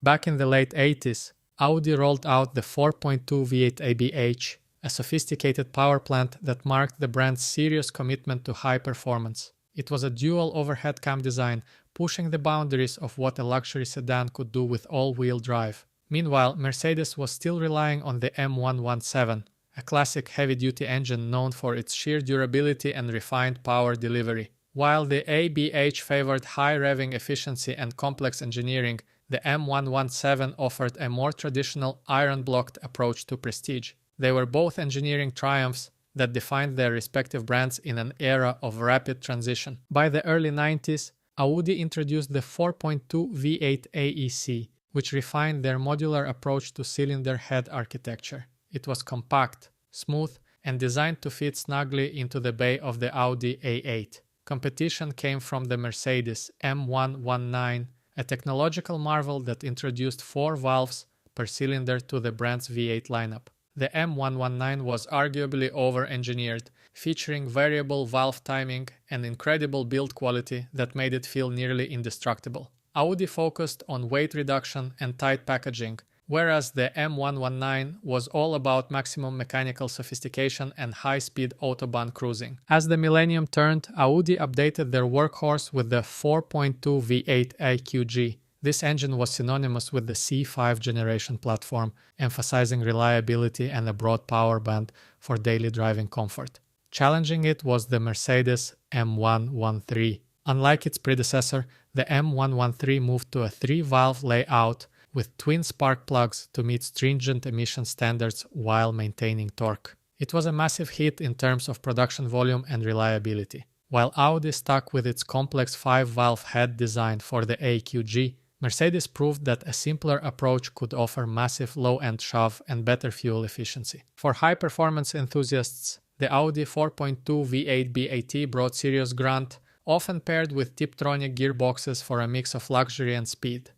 Back in the late 80s, Audi rolled out the 4.2 V8 ABH, a sophisticated power plant that marked the brand's serious commitment to high performance. It was a dual overhead cam design, pushing the boundaries of what a luxury sedan could do with all-wheel drive. Meanwhile, Mercedes was still relying on the M117, a classic heavy-duty engine known for its sheer durability and refined power delivery. While the ABH favored high revving efficiency and complex engineering, the M117 offered a more traditional iron-blocked approach to prestige. They were both engineering triumphs that defined their respective brands in an era of rapid transition. By the early 90s, Audi introduced the 4.2 V8 AEC, which refined their modular approach to cylinder head architecture. It was compact, smooth, and designed to fit snugly into the bay of the Audi A8. Competition came from the Mercedes M119, a technological marvel that introduced 4 valves per cylinder to the brand's V8 lineup. The M119 was arguably over-engineered, featuring variable valve timing and incredible build quality that made it feel nearly indestructible. Audi focused on weight reduction and tight packaging, whereas the M119 was all about maximum mechanical sophistication and high-speed autobahn cruising. As the millennium turned, Audi updated their workhorse with the 4.2 V8 AQG. This engine was synonymous with the C5 generation platform, emphasizing reliability and a broad power band for daily driving comfort. Challenging it was the Mercedes M113. Unlike its predecessor, the M113 moved to a 3-valve layout with twin spark plugs to meet stringent emission standards while maintaining torque. It was a massive hit in terms of production volume and reliability. While Audi stuck with its complex 5-valve head design for the AQG, Mercedes proved that a simpler approach could offer massive low-end shove and better fuel efficiency. For high-performance enthusiasts, the Audi 4.2 V8 BAT brought serious grunt, often paired with Tiptronic gearboxes for a mix of luxury and speed.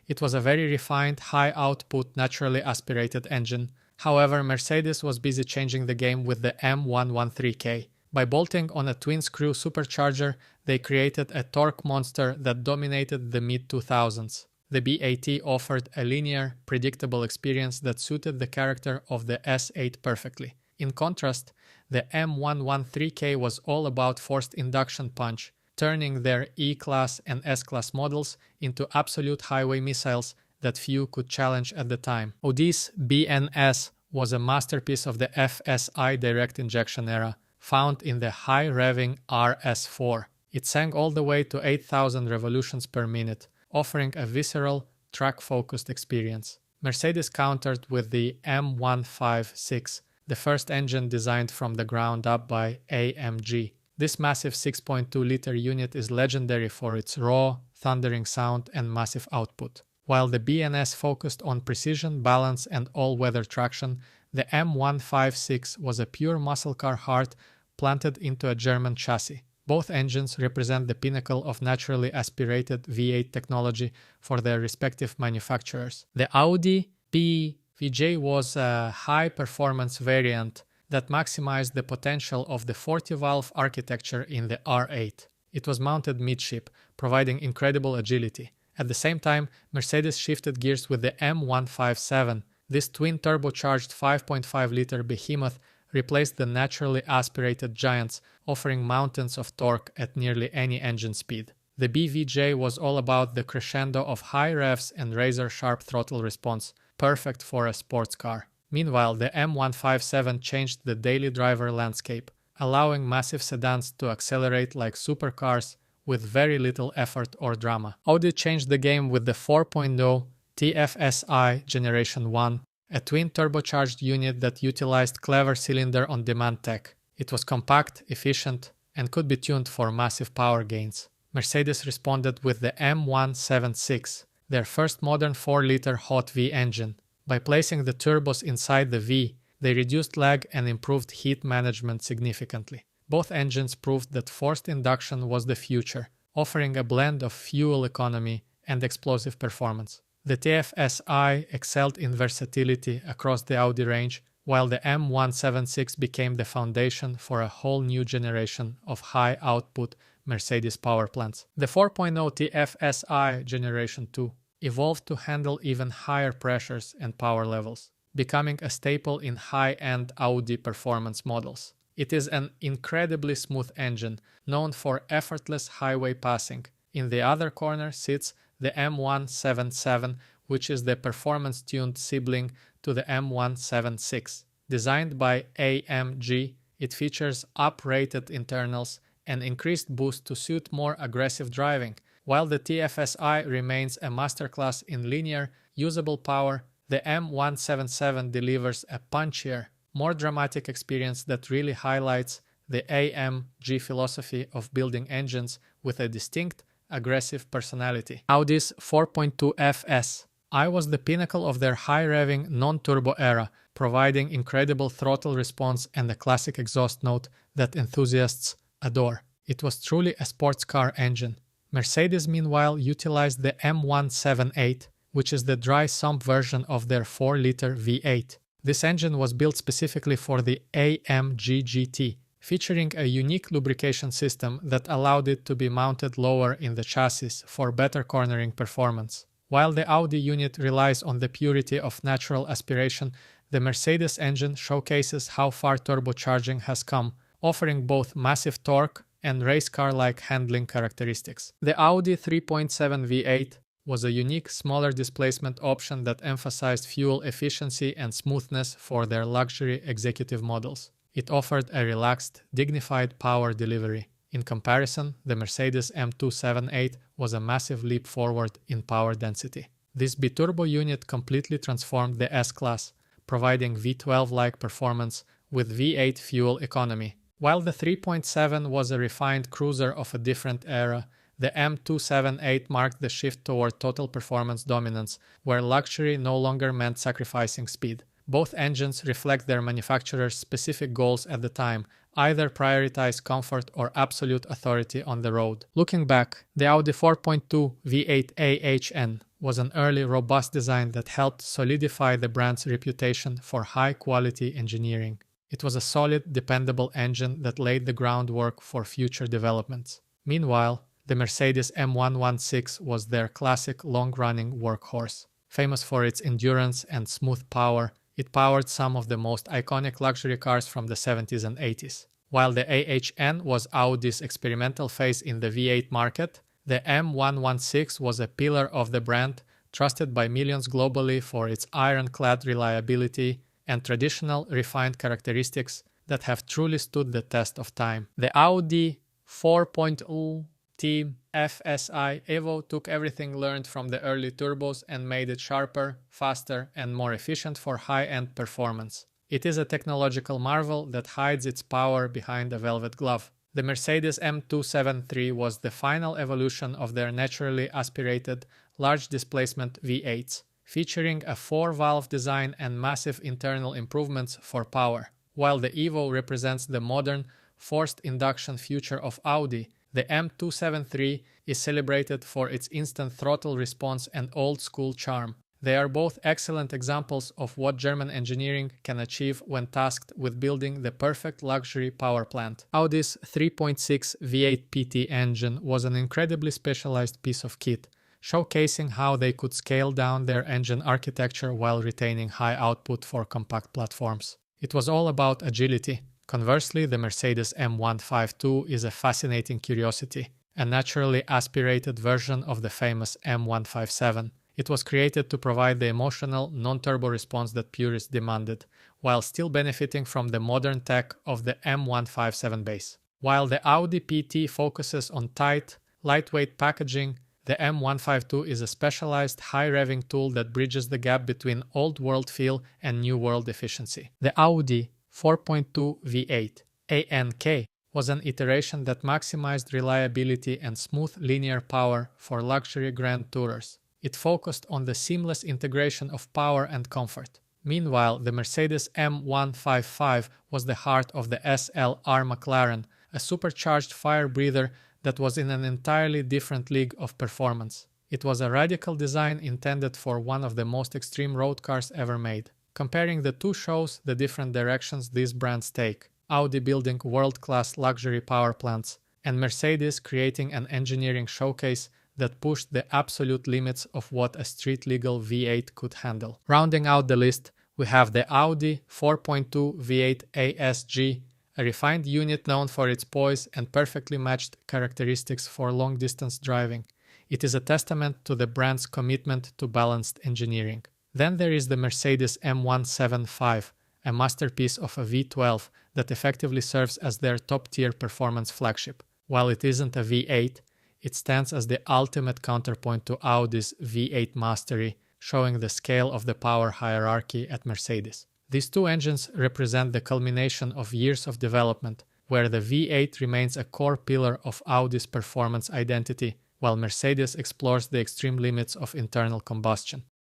It was a very refined, high-output, naturally aspirated engine. However, Mercedes was busy changing the game with the M113K. By bolting on a twin-screw supercharger, they created a torque monster that dominated the mid-2000s. The BAT offered a linear, predictable experience that suited the character of the S8 perfectly. In contrast, the M113K was all about forced induction punch, turning their E-Class and S-Class models into absolute highway missiles that few could challenge at the time. Audi's BNS was a masterpiece of the FSI direct injection era, found in the high-revving RS4. It sang all the way to 8,000 revolutions per minute, offering a visceral, track-focused experience. Mercedes countered with the M156, the first engine designed from the ground up by AMG. This massive 6.2-liter unit is legendary for its raw, thundering sound and massive output. While the BNS focused on precision, balance, and all-weather traction, the M156 was a pure muscle car heart planted into a German chassis. Both engines represent the pinnacle of naturally aspirated V8 technology for their respective manufacturers. The Audi PVJ was a high-performance variant that maximized the potential of the 40-valve architecture in the R8. It was mounted midship, providing incredible agility. At the same time, Mercedes shifted gears with the M157. This twin-turbocharged 5.5-liter behemoth replaced the naturally aspirated giants, offering mountains of torque at nearly any engine speed. The BVJ was all about the crescendo of high revs and razor-sharp throttle response, perfect for a sports car. Meanwhile, the M157 changed the daily driver landscape, allowing massive sedans to accelerate like supercars with very little effort or drama. Audi changed the game with the 4.0 TFSI Generation 1, a twin-turbocharged unit that utilized clever cylinder-on-demand tech. It was compact, efficient, and could be tuned for massive power gains. Mercedes responded with the M176, their first modern 4-liter hot V engine. By placing the turbos inside the V, they reduced lag and improved heat management significantly. Both engines proved that forced induction was the future, offering a blend of fuel economy and explosive performance. The TFSI excelled in versatility across the Audi range, while the M176 became the foundation for a whole new generation of high-output Mercedes power plants. The 4.0 TFSI Generation 2. evolved to handle even higher pressures and power levels, becoming a staple in high-end Audi performance models. It is an incredibly smooth engine, known for effortless highway passing. In the other corner sits the M177, which is the performance-tuned sibling to the M176. Designed by AMG, it features up-rated internals and increased boost to suit more aggressive driving. While the TFSI remains a masterclass in linear, usable power, the M177 delivers a punchier, more dramatic experience that really highlights the AMG philosophy of building engines with a distinct, aggressive personality. Audi's 4.2 FSI was the pinnacle of their high-revving non-turbo era, providing incredible throttle response and a classic exhaust note that enthusiasts adore. It was truly a sports car engine. Mercedes, meanwhile, utilized the M178, which is the dry sump version of their 4-liter V8. This engine was built specifically for the AMG GT, featuring a unique lubrication system that allowed it to be mounted lower in the chassis for better cornering performance. While the Audi unit relies on the purity of natural aspiration, the Mercedes engine showcases how far turbocharging has come, offering both massive torque and race car-like handling characteristics. The Audi 3.7 V8 was a unique, smaller displacement option that emphasized fuel efficiency and smoothness for their luxury executive models. It offered a relaxed, dignified power delivery. In comparison, the Mercedes M278 was a massive leap forward in power density. This biturbo unit completely transformed the S-Class, providing V12-like performance with V8 fuel economy. While the 3.7 was a refined cruiser of a different era, the M278 marked the shift toward total performance dominance, where luxury no longer meant sacrificing speed. Both engines reflect their manufacturer's specific goals at the time, either prioritize comfort or absolute authority on the road. Looking back, the Audi 4.2 V8 AHN was an early, robust design that helped solidify the brand's reputation for high-quality engineering. It was a solid, dependable engine that laid the groundwork for future developments. Meanwhile, the Mercedes M116 was their classic long-running workhorse. Famous for its endurance and smooth power, it powered some of the most iconic luxury cars from the 70s and 80s. While the AHN was Audi's experimental phase in the V8 market, the M116 was a pillar of the brand, trusted by millions globally for its ironclad reliability and traditional refined characteristics that have truly stood the test of time. The Audi 4.0 Team FSI Evo took everything learned from the early turbos and made it sharper, faster, and more efficient for high-end performance. It is a technological marvel that hides its power behind a velvet glove. The Mercedes M273 was the final evolution of their naturally aspirated, large displacement V8s, featuring a 4-valve design and massive internal improvements for power. While the Evo represents the modern, forced induction future of Audi, the M273 is celebrated for its instant throttle response and old-school charm. They are both excellent examples of what German engineering can achieve when tasked with building the perfect luxury power plant. Audi's 3.6 V8 PT engine was an incredibly specialized piece of kit, showcasing how they could scale down their engine architecture while retaining high output for compact platforms. It was all about agility. Conversely, the Mercedes M152 is a fascinating curiosity, a naturally aspirated version of the famous M157. It was created to provide the emotional, non-turbo response that purists demanded, while still benefiting from the modern tech of the M157 base. While the Audi PT focuses on tight, lightweight packaging, the M152 is a specialized high-revving tool that bridges the gap between old-world feel and new-world efficiency. The Audi 4.2 V8 ANK was an iteration that maximized reliability and smooth linear power for luxury grand tourers. It focused on the seamless integration of power and comfort. Meanwhile, the Mercedes M155 was the heart of the SLR McLaren, a supercharged fire breather that was in an entirely different league of performance. It was a radical design intended for one of the most extreme road cars ever made. Comparing the two shows the different directions these brands take, Audi building world-class luxury power plants, and Mercedes creating an engineering showcase that pushed the absolute limits of what a street-legal V8 could handle. Rounding out the list, we have the Audi 4.2 V8 ASG, a refined unit known for its poise and perfectly matched characteristics for long-distance driving. It is a testament to the brand's commitment to balanced engineering. Then there is the Mercedes M175, a masterpiece of a V12 that effectively serves as their top-tier performance flagship. While it isn't a V8, it stands as the ultimate counterpoint to Audi's V8 mastery, showing the scale of the power hierarchy at Mercedes. These two engines represent the culmination of years of development, where the V8 remains a core pillar of Audi's performance identity, while Mercedes explores the extreme limits of internal combustion.